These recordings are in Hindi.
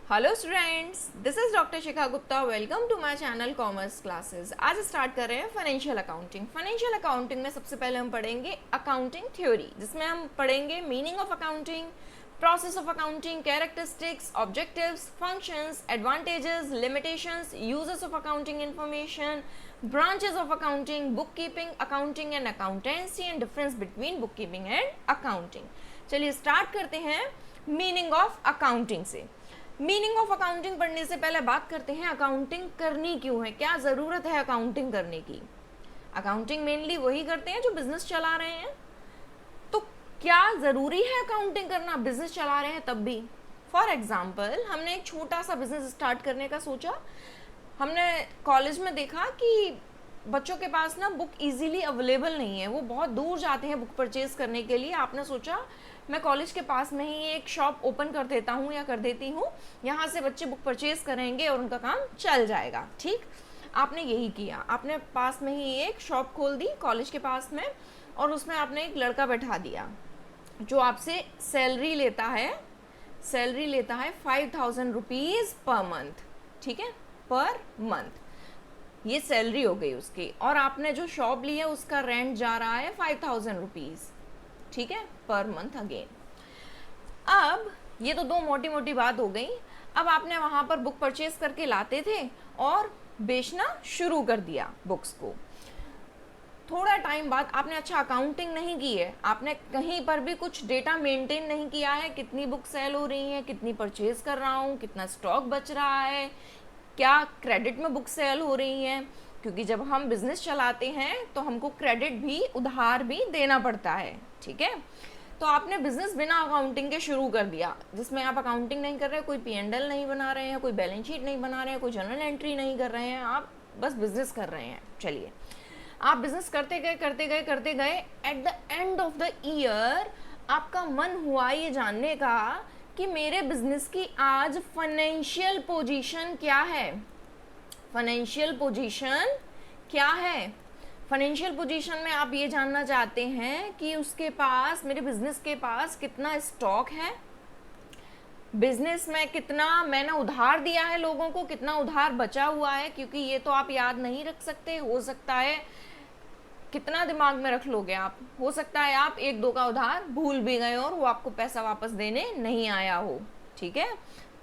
Hello students, this is doctor Shikha Gupta. Welcome to my channel commerce classes. आज स्टार्ट कर रहे हैं फाइनेंशियल अकाउंटिंग। फाइनेंशियल अकाउंटिंग में सबसे पहले हम पढ़ेंगे अकाउंटिंग थ्योरी, जिसमें हम पढ़ेंगे meaning of accounting, process of accounting, characteristics, objectives, functions, advantages, limitations, uses of accounting information, branches of accounting, book keeping, accounting and accountancy and difference between book keeping and accounting. चलिए स्टार्ट करते हैं मीनिंग ऑफ अकाउंटिंग से। मीनिंग ऑफ अकाउंटिंग पढ़ने से पहले बात करते हैं अकाउंटिंग करनी क्यों है, क्या ज़रूरत है अकाउंटिंग करने की। अकाउंटिंग मेनली वही करते हैं जो बिजनेस चला रहे हैं, तो क्या ज़रूरी है अकाउंटिंग करना बिजनेस चला रहे हैं तब भी। फॉर एग्जाम्पल, हमने एक छोटा सा बिजनेस स्टार्ट करने का सोचा। हमने कॉलेज में देखा कि बच्चों के पास ना बुक इजीली अवेलेबल नहीं है, वो बहुत दूर जाते हैं बुक परचेज करने के लिए। आपने सोचा मैं कॉलेज के पास में ही एक शॉप ओपन कर देता हूँ या कर देती हूँ, यहाँ से बच्चे बुक परचेज करेंगे और उनका काम चल जाएगा। ठीक, आपने यही किया। आपने पास में ही एक शॉप खोल दी कॉलेज के पास में, और उसमें आपने एक लड़का बैठा दिया जो आपसे सैलरी लेता है 5,000 रुपीज़ पर मंथ। ठीक है, पर मंथ ये सैलरी हो गई उसकी, और आपने जो शॉप ली है उसका रेंट जा रहा है 5,000 रुपीज़। ठीक है, पर मंथ अगेन। अब ये तो दो मोटी मोटी बात हो गई। अब आपने वहाँ पर बुक परचेज करके लाते थे और बेचना शुरू कर दिया बुक्स को। थोड़ा टाइम बाद आपने अकाउंटिंग नहीं की है, आपने कहीं पर भी कुछ डेटा मेंटेन नहीं किया है, कितनी बुक सेल हो रही है, कितनी परचेज कर रहा हूँ, कितना स्टॉक बच रहा है, क्या क्रेडिट में बुक सेल हो रही है, क्योंकि जब हम बिजनेस चलाते हैं तो हमको क्रेडिट भी, उधार भी देना पड़ता है। ठीक है, तो आपने बिजनेस बिना अकाउंटिंग के शुरू कर दिया, जिसमें आप अकाउंटिंग नहीं कर रहे, कोई P&L नहीं बना रहे हैं, कोई बैलेंस शीट नहीं बना रहे हैं, कोई जर्नल एंट्री नहीं कर रहे हैं, आप बस बिजनेस कर रहे हैं। चलिए, आप बिजनेस करते गए, eight the end of the year आपका मन हुआ ये जानने का कि मेरे बिजनेस की आज फाइनेंशियल पोजीशन क्या है। फाइनेंशियल पोजीशन क्या है? फाइनेंशियल पोजीशन में आप ये जानना चाहते हैं कि उसके पास, मेरे बिजनेस के पास कितना स्टॉक है, बिजनेस में कितना मैंने उधार दिया है लोगों को, कितना उधार बचा हुआ है, क्योंकि ये तो आप याद नहीं रख सकते। हो सकता है कितना दिमाग में रख लोगे आप, हो सकता है आप एक दो का उधार भूल भी गए और वो आपको पैसा वापस देने नहीं आया हो। ठीक है,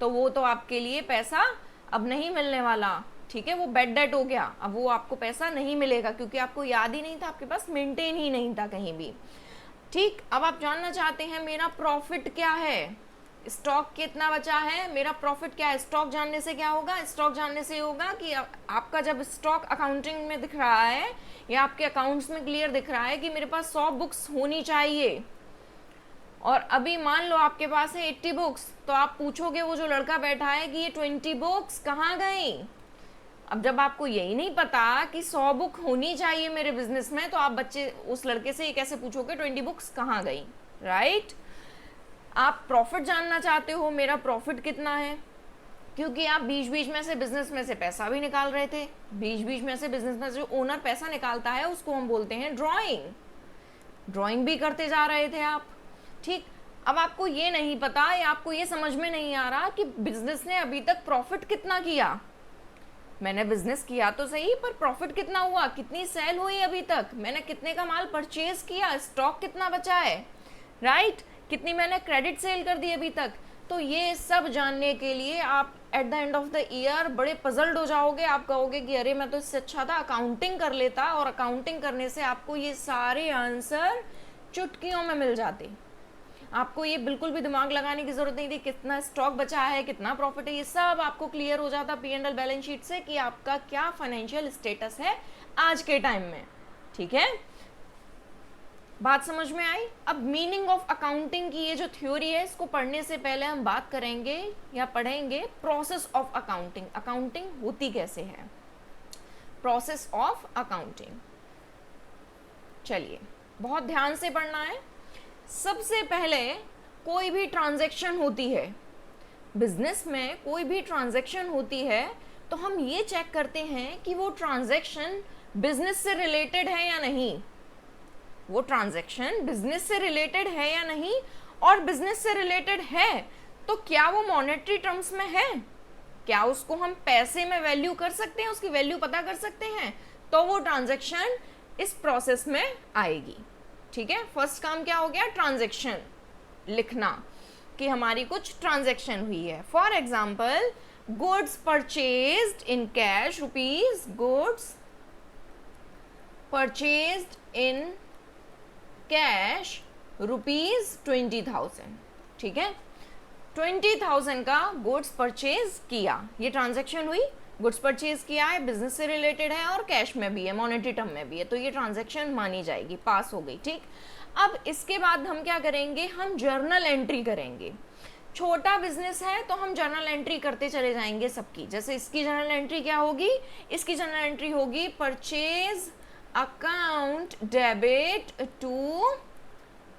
तो वो तो आपके लिए पैसा अब नहीं मिलने वाला। ठीक है, वो बेड डेट हो गया, अब वो आपको पैसा नहीं मिलेगा क्योंकि आपको याद ही नहीं था, आपके पास मेंटेन ही नहीं था कहीं भी। ठीक, अब आप जानना चाहते हैं मेरा प्रॉफिट क्या है, स्टॉक कितना बचा है, मेरा प्रॉफिट क्या है। स्टॉक जानने से क्या होगा? स्टॉक जानने से होगा कि आपका जब स्टॉक अकाउंटिंग में दिख रहा है या आपके अकाउंट्स में क्लियर दिख रहा है कि मेरे पास 100 बुक्स होनी चाहिए, और अभी मान लो आपके पास है 80 बुक्स, तो आप पूछोगे वो जो लड़का बैठा है कि ये 20 बुक्स कहाँ गई। अब जब आपको यही नहीं पता कि 100 बुक होनी चाहिए मेरे बिजनेस में, तो आप उस लड़के से ये कैसे पूछोगे 20 बुक्स कहाँ गई, राइट? आप प्रॉफिट जानना चाहते हो, मेरा प्रॉफिट कितना है, क्योंकि आप बीच बीच में से बिजनेस में से पैसा भी निकाल रहे थे। बीच बीच में से बिजनेस में से जो ओनर पैसा निकालता है उसको हम बोलते हैं ड्राइंग भी करते जा रहे थे आप। ठीक, अब आपको ये नहीं पता या आपको ये समझ में नहीं आ रहा कि बिजनेस ने अभी तक प्रॉफिट कितना किया। मैंने बिजनेस किया तो सही, पर प्रॉफिट कितना हुआ, कितनी सेल हुई अभी तक, मैंने कितने का माल परचेज किया, स्टॉक कितना बचा है, राइट? कितनी मैंने क्रेडिट सेल कर दी अभी तक। तो ये सब जानने के लिए आप eight the end of the year बड़े पजल्ड हो जाओगे। आप कहोगे कि अरे मैं तो इससे अच्छा था अकाउंटिंग कर लेता, और अकाउंटिंग करने से आपको ये सारे आंसर चुटकियों में मिल जाते। आपको ये बिल्कुल भी दिमाग लगाने की जरूरत नहीं थी, कितना स्टॉक बचा है, कितना प्रॉफिट है, ये सब आपको क्लियर हो जाता P&L बैलेंस शीट से कि आपका क्या फाइनेंशियल स्टेटस है आज के टाइम में। ठीक है, बात समझ में आई? अब मीनिंग ऑफ अकाउंटिंग की ये जो थ्योरी है, इसको पढ़ने से पहले हम बात करेंगे या पढ़ेंगे प्रोसेस ऑफ अकाउंटिंग। अकाउंटिंग होती कैसे है, प्रोसेस ऑफ अकाउंटिंग। चलिए, बहुत ध्यान से पढ़ना है। सबसे पहले कोई भी ट्रांजैक्शन होती है बिजनेस में, कोई भी ट्रांजैक्शन होती है तो हम ये चेक करते हैं कि वो ट्रांजैक्शन बिजनेस से रिलेटेड है या नहीं। वो ट्रांजैक्शन बिजनेस से रिलेटेड है या नहीं, और बिजनेस से रिलेटेड है तो क्या वो मॉनेटरी टर्म्स में है? क्या उसको हम पैसे में वैल्यू कर सकते हैं, उसकी वैल्यू पता कर सकते हैं? तो वो ट्रांजैक्शन इस प्रोसेस में आएगी। ठीक है, फर्स्ट काम क्या हो गया? ट्रांजैक्शन लिखना कि हमारी कुछ ट्रांजैक्शन हुई है। For example, goods purchased in cash rupees, goods purchased in cash rupees 20,000। ठीक है, 20,000 का गुड्स परचेज किया, ये ट्रांजैक्शन हुई। गुड्स परचेज किया है, बिजनेस से रिलेटेड है और कैश में भी है, मॉनेटरी टर्म में भी है, तो ये ट्रांजैक्शन मानी जाएगी, पास हो गई। ठीक, अब इसके बाद हम क्या करेंगे? हम जर्नल एंट्री करेंगे। छोटा बिजनेस है तो हम जर्नल एंट्री करते चले जाएंगे सबकी। जैसे इसकी जर्नल एंट्री क्या होगी? इसकी जर्नल एंट्री होगी purchase account debit to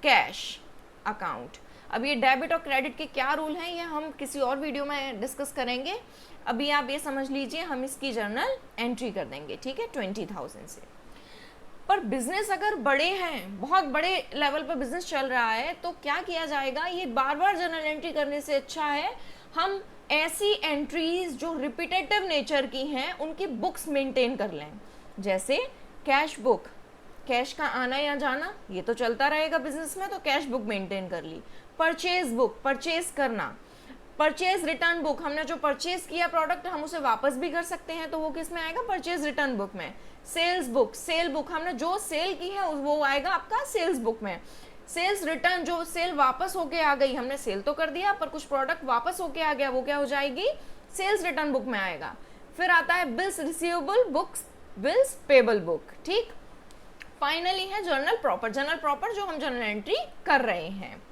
cash account. अब ये डेबिट और क्रेडिट के क्या रूल हैं, ये हम किसी और वीडियो में डिस्कस करेंगे। अभी आप ये समझ लीजिए, हम इसकी जर्नल एंट्री कर देंगे। ठीक है, 20,000 से। पर बिजनेस अगर बड़े हैं, बहुत बड़े लेवल पर बिजनेस चल रहा है, तो क्या किया जाएगा? ये बार बार जर्नल एंट्री करने से अच्छा है हम ऐसी एंट्रीज जो रिपीटेटिव नेचर की हैं उनकी बुक्स मेंटेन कर लें। जैसे कैश बुक, कैश का आना या जाना ये तो चलता रहेगा बिजनेस में, तो कैश बुक मेंटेन कर ली। परचेज बुक, परचेज करना। परचेज रिटर्न बुक, हमने जो परचेज किया प्रोडक्ट हम उसे वापस भी कर सकते हैं, तो वो किस में आएगा? परचेज रिटर्न बुक में। सेल्स बुक, सेल बुक, हमने जो सेल की है वो आएगा आपका सेल्स बुक में। सेल्स रिटर्न, जो सेल वापस होके आ गई, हमने सेल तो कर दिया पर कुछ प्रोडक्ट वापस होके आ गया, वो क्या हो जाएगी? सेल्स रिटर्न बुक में आएगा। फिर आता है bills receivable books, bills payable book. ठीक, फाइनली है जर्नल प्रॉपर। जर्नल प्रॉपर जो हम जर्नल एंट्री कर रहे हैं,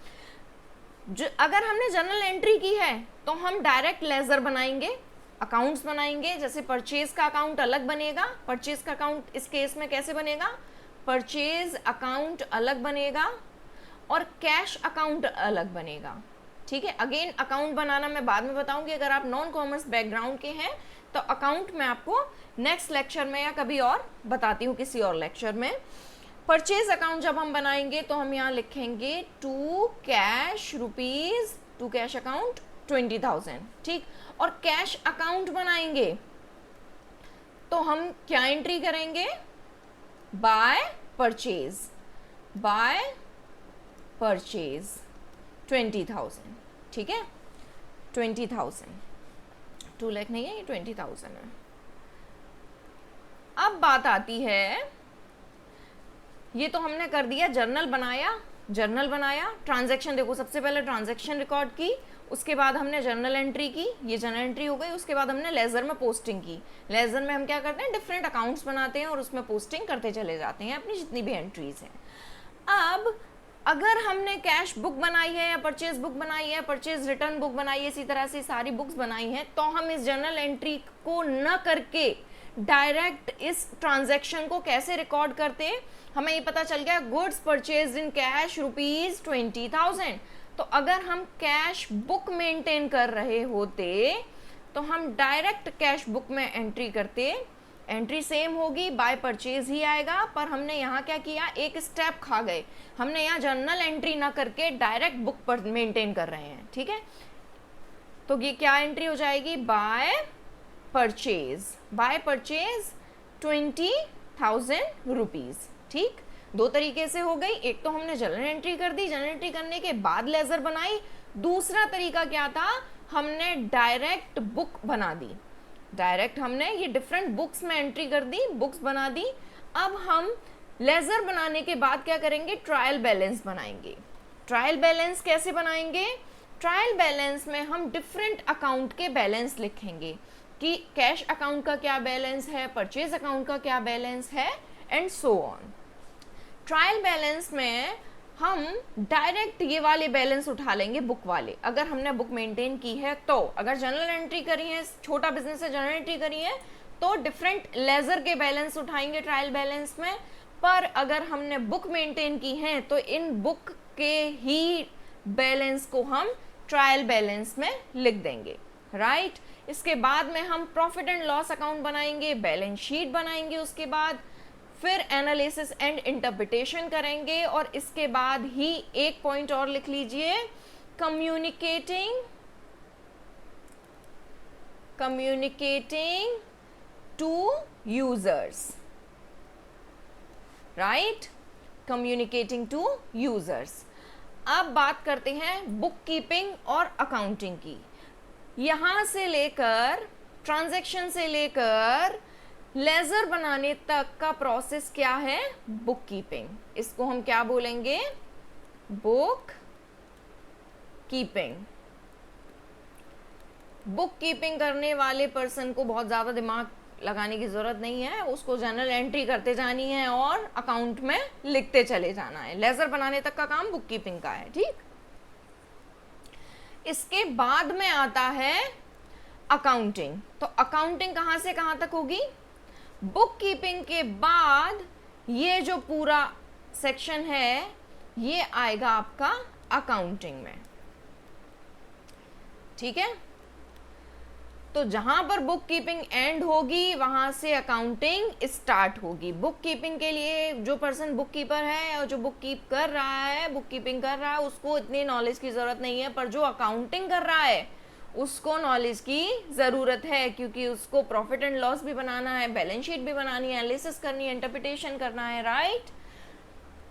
जो अगर हमने जर्नल एंट्री की है तो हम डायरेक्ट लेजर बनाएंगे, अकाउंट्स बनाएंगे। जैसे परचेज का अकाउंट अलग बनेगा, परचेज का अकाउंट इस केस में कैसे बनेगा? परचेज अकाउंट अलग बनेगा और कैश अकाउंट अलग बनेगा। ठीक है, अगेन अकाउंट बनाना मैं बाद में बताऊंगी। अगर आप नॉन कॉमर्स बैकग्राउंड के हैं तो अकाउंट मैं आपको नेक्स्ट लेक्चर में या कभी और बताती हूँ, किसी और लेक्चर में। परचेज अकाउंट जब हम बनाएंगे तो हम यहाँ लिखेंगे to cash rupees, to cash account 20,000। ठीक, और कैश अकाउंट बनाएंगे तो हम क्या एंट्री करेंगे? By purchase, by purchase 20,000। ठीक है, 20,000, 2 लाख नहीं है, ये 20,000 है। अब बात आती है, ये तो हमने कर दिया, जर्नल बनाया, जर्नल बनाया। ट्रांजैक्शन देखो, सबसे पहले ट्रांजैक्शन रिकॉर्ड की, उसके बाद हमने जर्नल एंट्री की, ये जर्नल एंट्री हो गई। उसके बाद हमने लेजर में पोस्टिंग की। लेजर में हम क्या करते हैं? डिफरेंट अकाउंट्स बनाते हैं और उसमें पोस्टिंग करते चले जाते हैं अपनी जितनी भी एंट्रीज हैं। अब अगर हमने कैश बुक बनाई है या परचेज बुक बनाई है, परचेज रिटर्न बुक बनाई है, इसी तरह से सारी बुक्स बनाई हैं, तो हम इस जर्नल एंट्री को न करके डायरेक्ट इस ट्रांजैक्शन को कैसे रिकॉर्ड करते? हमें ये पता चल गया, goods purchase in cash rupees 20,000। तो अगर हम कैश बुक मेंटेन कर रहे होते तो हम डायरेक्ट कैश बुक में एंट्री करते, एंट्री सेम होगी, बाय परचेज ही आएगा। पर हमने यहाँ क्या किया? एक स्टेप खा गए, हमने यहाँ जर्नल एंट्री ना करके डायरेक्ट बुक पर मेंटेन कर रहे हैं। ठीक है, तो ये क्या एंट्री हो जाएगी? By purchase, by purchase 20,000 rupees. ठीक, दो तरीके से हो गई। एक तो हमने जर्नल एंट्री कर दी, जर्नल एंट्री करने के बाद लेजर बनाई। दूसरा तरीका क्या था? हमने डायरेक्ट बुक बना दी, डायरेक्ट हमने ये डिफरेंट बुक्स में एंट्री कर दी, बुक्स बना दी। अब हम लेजर बनाने के बाद क्या करेंगे? ट्रायल बैलेंस बनाएंगे। ट्रायल बैलेंस कैसे बनाएंगे? ट्रायल बैलेंस में हम डिफरेंट अकाउंट के बैलेंस लिखेंगे कि कैश अकाउंट का क्या बैलेंस है, परचेज अकाउंट का क्या बैलेंस है, and so on. Trial balance में हम डायरेक्ट ये वाले बैलेंस उठा लेंगे, बुक वाले, अगर हमने बुक मेंटेन की है तो। अगर जर्नल एंट्री करी है, छोटा बिजनेस है, जर्नल एंट्री करी है, तो डिफरेंट लेजर के बैलेंस उठाएंगे ट्रायल बैलेंस में। पर अगर हमने बुक मेंटेन की है तो इन बुक के ही बैलेंस को हम ट्रायल बैलेंस में लिख देंगे, राइट। इसके बाद में हम प्रॉफिट एंड लॉस अकाउंट बनाएंगे, बैलेंस शीट बनाएंगे, उसके बाद फिर एनालिसिस एंड इंटरप्रिटेशन करेंगे। और इसके बाद ही एक पॉइंट और लिख लीजिए, communicating communicating to users, right? communicating to users. अब बात करते हैं बुक कीपिंग और अकाउंटिंग की. यहाँ से लेकर ट्रांजैक्शन से लेकर लेजर बनाने तक का प्रोसेस क्या है? Book keeping. इसको हम क्या बोलेंगे? Book keeping. बुक कीपिंग करने वाले पर्सन को बहुत ज़्यादा दिमाग लगाने की ज़रूरत नहीं है, उसको जनरल एंट्री करते जानी है और अकाउंट में लिखते चले जाना है. लेजर बनाने तक का काम बुक कीपिंग का है. ठीक. इसके बाद में आता है अकाउंटिंग. तो अकाउंटिंग कहाँ से कहाँ तक होगी? बुक कीपिंग के बाद ये जो पूरा सेक्शन है ये आएगा आपका अकाउंटिंग में. ठीक है. तो जहां पर बुक कीपिंग एंड होगी वहां से अकाउंटिंग स्टार्ट होगी. बुक कीपिंग के लिए जो पर्सन बुक कीपर है और जो बुक कीप कर रहा है, बुक कीपिंग कर रहा है, उसको इतनी नॉलेज की ज़रूरत नहीं है. पर जो अकाउंटिंग कर रहा है उसको नॉलेज की ज़रूरत है, क्योंकि उसको प्रॉफिट एंड लॉस भी बनाना है, बैलेंस शीट भी बनानी है, एनालिसिस करनी है, इंटरप्रिटेशन करना है. राइट.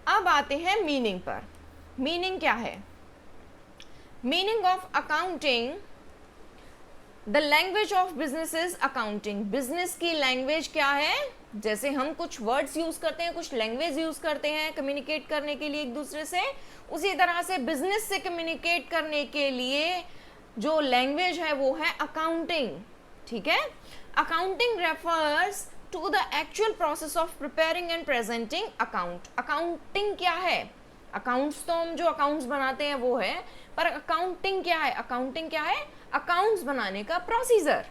अब आते हैं मीनिंग पर. मीनिंग क्या है? Meaning of accounting. The language of business is accounting. Business की लैंग्वेज क्या है? जैसे हम कुछ वर्ड्स यूज करते हैं, कुछ लैंग्वेज यूज करते हैं कम्युनिकेट करने के लिए एक दूसरे से, उसी तरह से बिजनेस से कम्युनिकेट करने के लिए जो लैंग्वेज है वो है अकाउंटिंग. ठीक है. Accounting refers to the actual process of preparing and presenting account. Accounting क्या है? अकाउंट्स तो हम जो अकाउंट्स बनाते हैं वो है, पर अकाउंटिंग क्या है? अकाउंटिंग क्या है? अकाउंट्स बनाने का प्रोसीजर.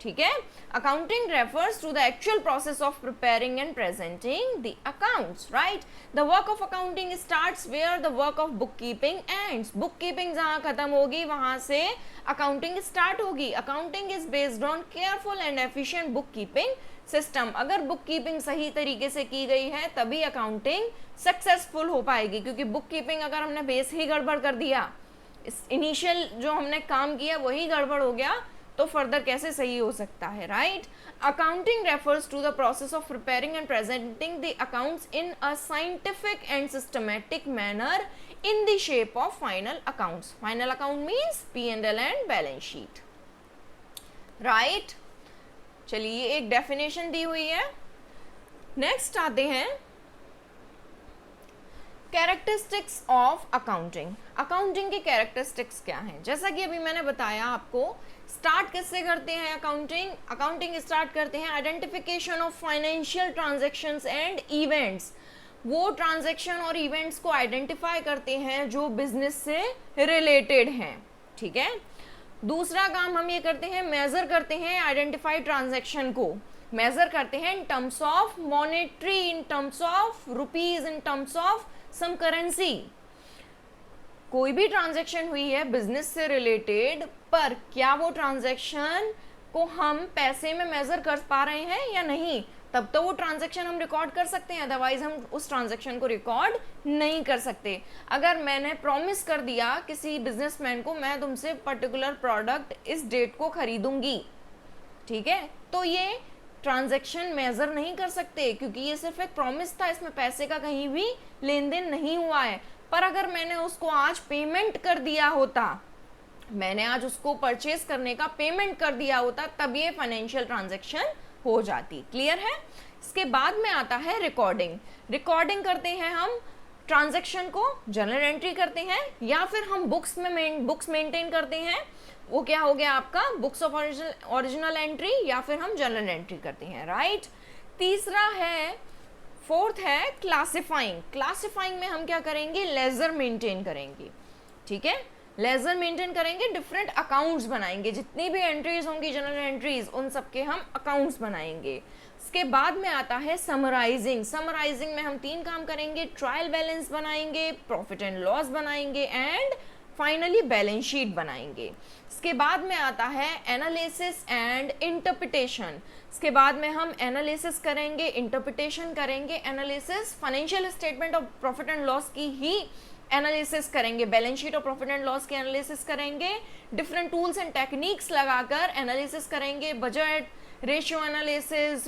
ठीक है. Accounting refers to the actual process of preparing and presenting the accounts. Right. The work of accounting starts where the work of book keeping ends. Book keeping जहां खत्म होगी वहां से अकाउंटिंग स्टार्ट होगी. Accounting is based on careful and efficient book keeping system. अगर बुक कीपिंग सही तरीके से की गई है तभी अकाउंटिंग सक्सेसफुल हो पाएगी, क्योंकि बुक कीपिंग अगर हमने बेस ही गड़बड़ कर दिया, इनिशियल जो हमने काम किया वही गड़बड़ हो गया, तो फर्दर कैसे सही हो सकता है. Right. Accounting refers to the process of preparing and presenting the accounts in a scientific and systematic manner in the shape of final accounts. Final account means P&L and balance sheet. Right. चलिए एक डेफिनेशन दी हुई है. नेक्स्ट आते हैं कैरेक्टरिस्टिक्स ऑफ अकाउंटिंग. अकाउंटिंग के कैरेक्टरिस्टिक्स क्या हैं? जैसा कि अभी मैंने बताया आपको, स्टार्ट किससे करते हैं अकाउंटिंग? अकाउंटिंग स्टार्ट करते हैं identification of financial transactions and events. वो ट्रांजैक्शन और इवेंट्स को आइडेंटिफाई करते हैं जो बिजनेस से रिलेटेड हैं. ठीक है. दूसरा काम हम ये करते हैं, मेजर करते हैं आइडेंटिफाइड ट्रांजैक्शन को. मेजर करते हैं in terms of monetary, in terms of rupees, in terms of some currency. कोई भी ट्रांजैक्शन हुई है बिजनेस से रिलेटेड, पर क्या वो ट्रांजैक्शन को हम पैसे में मेजर कर पा रहे हैं या नहीं, तब तो वो ट्रांजैक्शन हम रिकॉर्ड कर सकते हैं, अदरवाइज हम उस ट्रांजैक्शन को रिकॉर्ड नहीं कर सकते. अगर मैंने प्रॉमिस कर दिया किसी बिजनेसमैन को, मैं तुमसे पर्टिकुलर प्रोडक्ट इस डेट को खरीदूंगी, ठीक है, तो ये ट्रांजैक्शन मेजर नहीं कर सकते, क्योंकि ये सिर्फ एक प्रॉमिस था, इसमें पैसे का कहीं भी लेन देन नहीं हुआ है. पर अगर मैंने उसको आज पेमेंट कर दिया होता, मैंने आज उसको परचेज करने का पेमेंट कर दिया होता, तब ये फाइनेंशियल ट्रांजैक्शन हो जाती. क्लियर है. इसके बाद में आता है रिकॉर्डिंग. रिकॉर्डिंग करते हैं हम ट्रांजैक्शन को, जर्नल एंट्री करते हैं, या फिर हम बुक्स मेंटेन करते हैं. वो क्या हो गया आपका बुक्स ऑफ ओरिजिनल एंट्री, या फिर हम जर्नल एंट्री करते हैं. राइट. तीसरा है, फोर्थ है क्लासिफाइंग. क्लासिफाइंग में हम क्या करेंगे? लेजर मेंटेन करेंगे. ठीक है. लेजर मेंटेन करेंगे, डिफरेंट अकाउंट्स बनाएंगे, जितनी भी एंट्रीज होंगी जनरल एंट्रीज, उन सबके हम अकाउंट्स बनाएंगे. इसके बाद में आता है समराइजिंग. समराइजिंग में हम 3 काम करेंगे, ट्रायल बैलेंस बनाएंगे, प्रॉफिट एंड लॉस बनाएंगे, एंड फाइनली बैलेंस शीट बनाएंगे. इसके बाद में आता है एनालिसिस एंड इंटरप्रिटेशन. इसके बाद में हम एनालिसिस करेंगे, इंटरप्रिटेशन करेंगे. एनालिसिस फाइनेंशियल स्टेटमेंट और प्रॉफिट एंड लॉस की ही एनालिसिस करेंगे, बैलेंस शीट और प्रॉफिट एंड लॉस के एनालिसिस करेंगे, डिफरेंट टूल्स एंड टेक्निक्स लगाकर एनालिसिस करेंगे, budget, ratio analysis,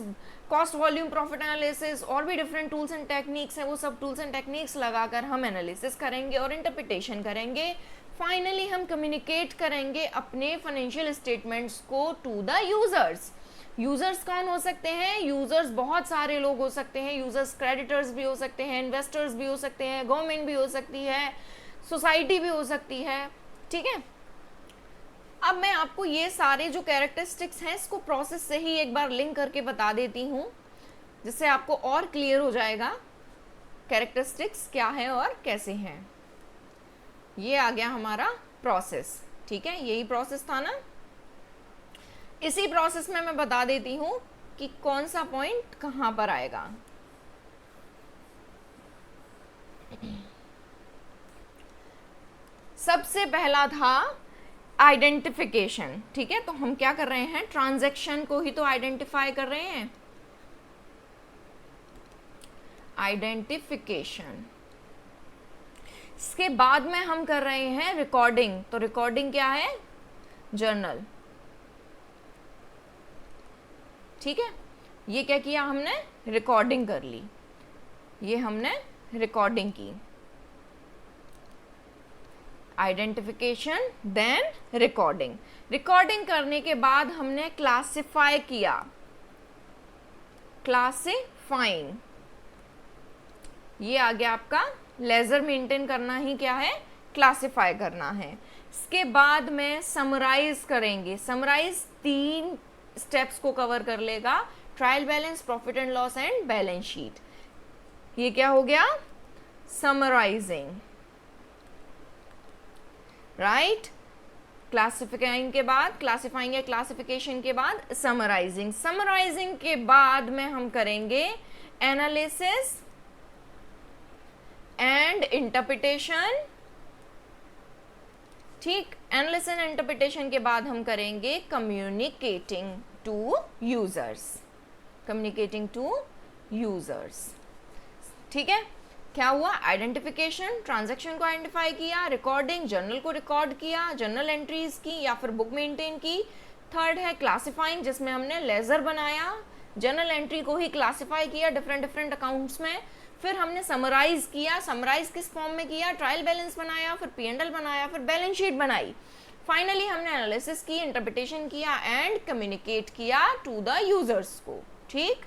cost volume profit analysis, और भी डिफरेंट टूल्स एंड टेक्निक्स हैं, वो सब टूल्स एंड टेक्निक्स लगाकर हम एनालिसिस करेंगे और इंटरप्रिटेशन करेंगे। फाइनली हम कम्युनिकेट करेंगे अपने फाइनेंशियल स्टेटमेंट्स को टू द यूजर्स। यूजर्स कौन हो सकते हैं? यूजर्स बहुत सारे लोग हो सकते हैं। यूजर्स क्रेडिटर्स भी हो सकते हैं, इन्वेस्टर्स भी हो सकते हैं, गवर्नमेंट भी हो सकती है, सोसाइटी भी हो सकती है, ठीक है। अब मैं आपको ये सारे जो कैरेक्टरिस्टिक्स हैं इसको प्रोसेस से ही एक बार लिंक करके बता देती हूँ, जिससे आपको और क्लियर हो जाएगा कैरेक्टरिस्टिक्स क्या है और कैसे हैं। ये आ गया हमारा प्रोसेस, ठीक है, यही प्रोसेस था ना। इसी प्रोसेस में मैं बता देती हूँ कि कौन सा पॉइंट कहाँ पर आएगा। सबसे पहला था आइडेंटिफिकेशन, ठीक है। तो हम क्या कर रहे हैं? ट्रांजैक्शन को ही तो आइडेंटिफाई कर रहे हैं, आइडेंटिफिकेशन। इसके बाद में हम कर रहे हैं रिकॉर्डिंग। तो रिकॉर्डिंग क्या है? जर्नल, ठीक है। ये क्या किया हमने? रिकॉर्डिंग कर ली, ये हमने रिकॉर्डिंग की। Identification then recording. रिकॉर्डिंग करने के बाद हमने क्लासिफाई किया, क्लासिफाइंग। ये आ गया आपका लेजर मेंटेन करना ही क्या है? क्लासिफाई करना है। इसके बाद में समराइज करेंगे। समराइज 3 स्टेप्स को कवर कर लेगा, trial balance, profit and loss and balance sheet. ये क्या हो गया? Summarising, right. क्लासिफाइंग के बाद, क्लासिफाइंग या क्लासिफिकेशन के बाद समराइजिंग। समराइजिंग के बाद में हम करेंगे एनालिसिस एंड इंटरप्रिटेशन, ठीक। एनालिसिस एंड इंटरप्रिटेशन के बाद हम करेंगे communicating to users, communicating to users, ठीक है। क्या हुआ? आइडेंटिफिकेशन, ट्रांजैक्शन को आइडेंटिफाई किया, रिकॉर्डिंग, जर्नल को रिकॉर्ड किया, जर्नल एंट्रीज की या फिर बुक मेंटेन की। थर्ड है क्लासिफाइंग, जिसमें हमने लेजर बनाया, जर्नल एंट्री को ही क्लासिफाई किया डिफरेंट अकाउंट्स में। फिर हमने समराइज किया, समराइज किस फॉर्म में किया? ट्रायल बैलेंस बनाया, फिर P&L बनाया, फिर बैलेंस शीट बनाई। फाइनली हमने एनालिसिस की, इंटरप्रिटेशन किया एंड कम्युनिकेट किया टू द यूजर्स को, ठीक।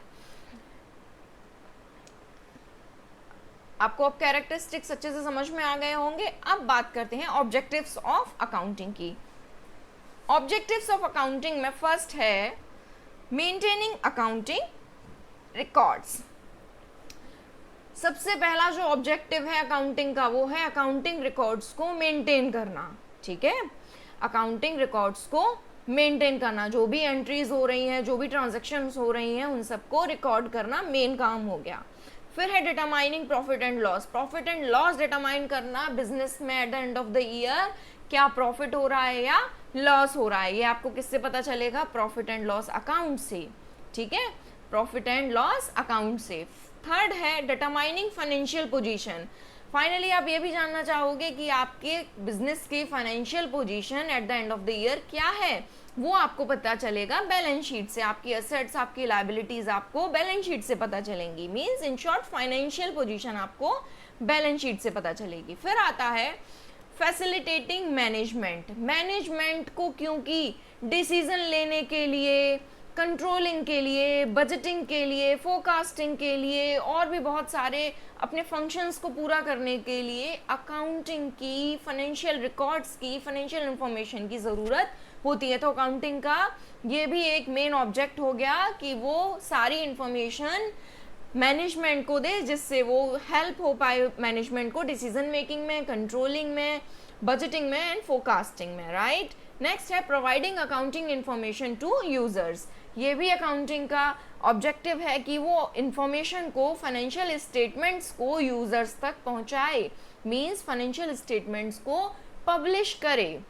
आपको अब कैरेक्टरिस्टिक्स अच्छे से समझ में आ गए होंगे। अब बात करते हैं ऑब्जेक्टिव्स ऑफ अकाउंटिंग की। ऑब्जेक्टिव्स ऑफ अकाउंटिंग में फर्स्ट है मेंटेनिंग अकाउंटिंग रिकॉर्ड्स। सबसे पहला जो ऑब्जेक्टिव है अकाउंटिंग का वो है अकाउंटिंग रिकॉर्ड्स को मेंटेन करना, ठीक है। अकाउंटिंग रिकॉर्ड्स को मेंटेन करना, जो भी एंट्रीज हो रही हैं, जो भी ट्रांजैक्शंस हो रही हैं, उन सबको रिकॉर्ड करना मेन काम हो गया। फिर है determining profit and loss. Profit and loss determine करना बिजनेस में eight the end of the year क्या प्रॉफिट हो रहा है या लॉस हो रहा है। ये आपको किससे पता चलेगा? प्रॉफिट एंड लॉस अकाउंट से, ठीक है, प्रॉफिट एंड लॉस अकाउंट से। थर्ड है डिटरमाइनिंग फाइनेंशियल पोजीशन। फाइनली आप ये भी जानना चाहोगे कि आपके बिजनेस की financial position eight the end of the year क्या है, वो आपको पता चलेगा बैलेंस शीट से। आपकी एसेट्स, आपकी लायबिलिटीज आपको बैलेंस शीट से पता चलेंगी। Means in short financial position आपको बैलेंस शीट से पता चलेगी। फिर आता है फैसिलिटेटिंग मैनेजमेंट। मैनेजमेंट को क्योंकि डिसीजन लेने के लिए, कंट्रोलिंग के लिए, बजटिंग के लिए, फोरकास्टिंग के लिए और भी बहुत सारे अपने फंक्शंस को पूरा करने के लिए अकाउंटिंग की, फाइनेंशियल रिकॉर्ड्स की, फाइनेंशियल इंफॉर्मेशन की ज़रूरत होती है। तो अकाउंटिंग का ये भी एक मेन ऑब्जेक्ट हो गया कि वो सारी इंफॉर्मेशन मैनेजमेंट को दे, जिससे वो हेल्प हो पाए मैनेजमेंट को डिसीजन मेकिंग में, कंट्रोलिंग में, बजटिंग में एंड फोरकास्टिंग में, राइट। नेक्स्ट है providing accounting information to users. ये भी अकाउंटिंग का ऑब्जेक्टिव है कि वो इंफॉर्मेशन को, फाइनेंशियल स्टेटमेंट्स को यूजर्स तक पहुंचाए। मींस फाइनेंशियल स्टेटमेंट्स को पब्लिश करे,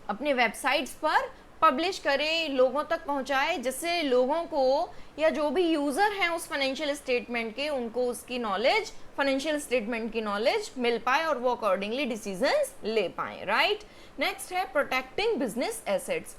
अपने वेबसाइट्स पर पब्लिश करे, लोगों तक पहुंचाए, जिससे लोगों को या जो भी यूज़र हैं उस फाइनेंशियल स्टेटमेंट के, उनको उसकी नॉलेज, फाइनेंशियल स्टेटमेंट की नॉलेज मिल पाए और वो अकॉर्डिंगली डिसीजंस ले पाए, राइट। नेक्स्ट है protecting business assets.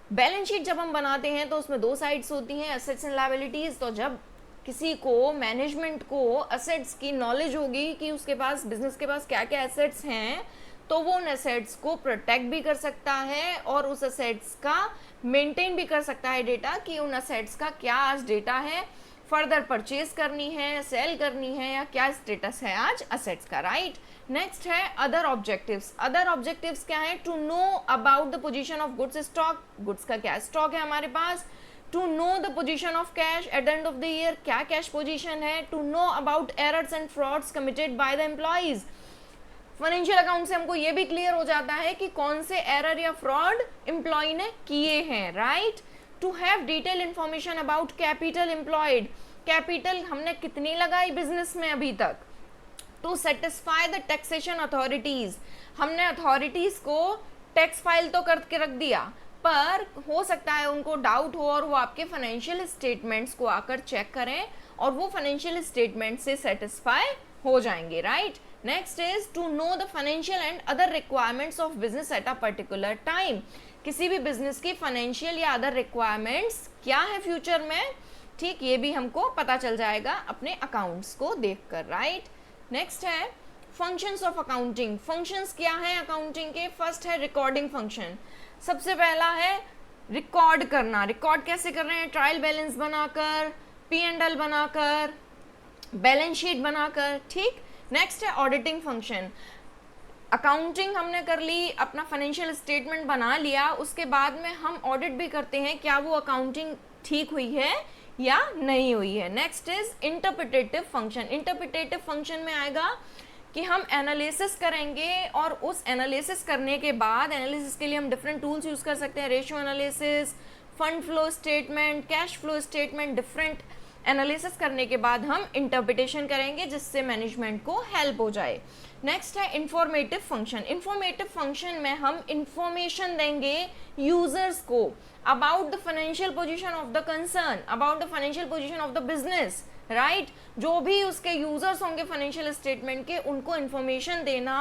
Balance sheet जब हम बनाते हैं तो उसमें दो साइड्स होती हैं, एसेट्स एंड लायबिलिटीज। तो जब किसी को, मैनेजमेंट को एसेट्स की नॉलेज होगी कि उसके पास, बिजनेस के पास क्या क्या एसेट्स हैं, तो वो उन एसेट्स को प्रोटेक्ट भी कर सकता है और उस एसेट्स का मेंटेन भी कर सकता है डेटा, कि उन एसेट्स का क्या आज डेटा है, फर्दर परचेज करनी है, सेल करनी है, या क्या स्टेटस है आज एसेट्स का, राइट। नेक्स्ट है अदर ऑब्जेक्टिव्स। अदर ऑब्जेक्टिव्स क्या है? To know about the position of goods stock, goods का क्या स्टॉक है हमारे पास, to know the position of cash at the end of the year, क्या कैश पोजीशन है, to know about errors and frauds committed by the employees. Financial account से हमको ये भी क्लियर हो जाता है कि कौन से एरर या फ्रॉड एम्प्लॉय ने किए हैं, right. To have detail information about capital employed, capital हमने कितनी लगाई बिजनेस में अभी तक। To satisfy the taxation authorities, हमने अथॉरिटीज को टैक्स फाइल तो करके रख दिया, पर हो सकता है उनको डाउट हो और वो आपके फाइनेंशियल स्टेटमेंट्स को आकर चेक करें और वो फाइनेंशियल स्टेटमेंट से सेटिस्फाई हो जाएंगे, right. Next is to know the financial and other requirements of business at a particular time, किसी भी बिजनेस की फाइनेंशियल या अदर रिक्वायरमेंट्स क्या है फ्यूचर में, ठीक, ये भी हमको पता चल जाएगा अपने अकाउंट्स को देखकर, राइट। नेक्स्ट है फंक्शंस ऑफ अकाउंटिंग। फंक्शंस क्या है अकाउंटिंग के? फर्स्ट है रिकॉर्डिंग फंक्शन। सबसे पहला है रिकॉर्ड करना। रिकॉर्ड कैसे कर रहे हैं? ट्रायल बैलेंस बनाकर, P&L बनाकर, बैलेंस शीट बनाकर, ठीक। नेक्स्ट है ऑडिटिंग फंक्शन। अकाउंटिंग हमने कर ली, अपना फाइनेंशियल स्टेटमेंट बना लिया, उसके बाद में हम ऑडिट भी करते हैं क्या वो अकाउंटिंग ठीक हुई है या नहीं हुई है। Next is interpretative function. Interpretative function में आएगा कि हम एनालिसिस करेंगे और उस एनालिसिस करने के बाद, एनालिसिस के लिए हम डिफरेंट टूल्स यूज कर सकते हैं, ratio analysis, fund flow statement, cash flow statement, different analysis करने के बाद हम इंटरप्रिटेशन करेंगे जिससे मैनेजमेंट को हेल्प हो जाए। नेक्स्ट है इंफॉर्मेटिव फंक्शन। इंफॉर्मेटिव फंक्शन में हम इंफॉर्मेशन देंगे यूजर्स को about the financial position of the concern, about the financial position of the business, right. जो भी उसके यूजर्स होंगे फाइनेंशियल स्टेटमेंट के, उनको इंफॉर्मेशन देना,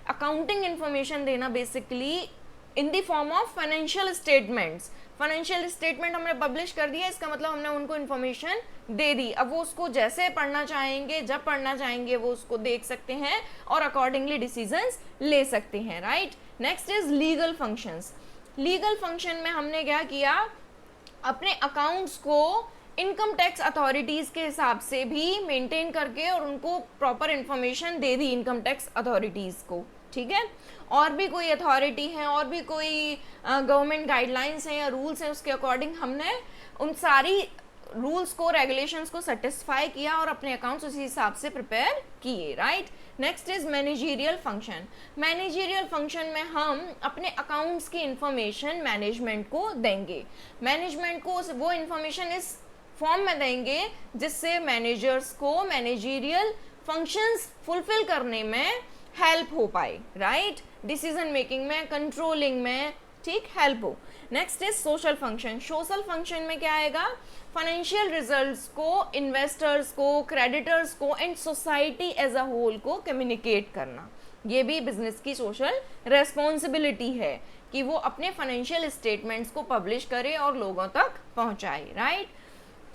अकाउंटिंग इंफॉर्मेशन देना basically in the form of financial statements. Financial statement हमने पब्लिश कर दिया, इसका मतलब हमने उनको इन्फॉर्मेशन दे दी। अब वो उसको जैसे पढ़ना चाहेंगे, जब पढ़ना चाहेंगे, वो उसको देख सकते हैं और अकॉर्डिंगली डिसीजंस ले सकते हैं, right. Next is legal functions. Legal function में हमने क्या किया, अपने अकाउंट्स को इनकम टैक्स अथॉरिटीज के हिसाब से भी मेंटेन करके और उनको प्रॉपर इंफॉर्मेशन दे दी इनकम टैक्स अथॉरिटीज को, ठीक है। और भी कोई अथॉरिटी है और भी कोई गवर्नमेंट गाइडलाइंस हैं या रूल्स हैं, उसके अकॉर्डिंग हमने उन सारी रूल्स को, रेगुलेशंस को सेटिस्फाई किया और अपने अकाउंट्स उसी हिसाब से प्रिपेयर किए, right. Next is managerial function. Managerial function में हम अपने अकाउंट्स की इंफॉर्मेशन मैनेजमेंट को देंगे। मैनेजमेंट को वो इंफॉर्मेशन इस फॉर्म में देंगे जिससे मैनेजर्स को मैनेजरियल फंक्शंस फुलफिल करने में हेल्प हो पाए, राइट। डिसीजन मेकिंग में, कंट्रोलिंग में, ठीक, हेल्प हो। Next is social function. Social function में क्या आएगा, फाइनेंशियल रिजल्ट्स को इन्वेस्टर्स को, क्रेडिटर्स को and society as a whole को कम्युनिकेट करना। ये भी बिजनेस की सोशल रेस्पॉन्सिबिलिटी है कि वो अपने फाइनेंशियल स्टेटमेंट्स को पब्लिश करे और लोगों तक पहुंचाए, राइट।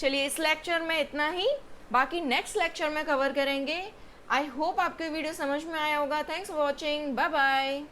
चलिए इस लेक्चर में इतना ही, बाकी नेक्स्ट लेक्चर में कवर करेंगे। आई होप आपको वीडियो समझ में आया होगा। Thanks for watching, bye bye.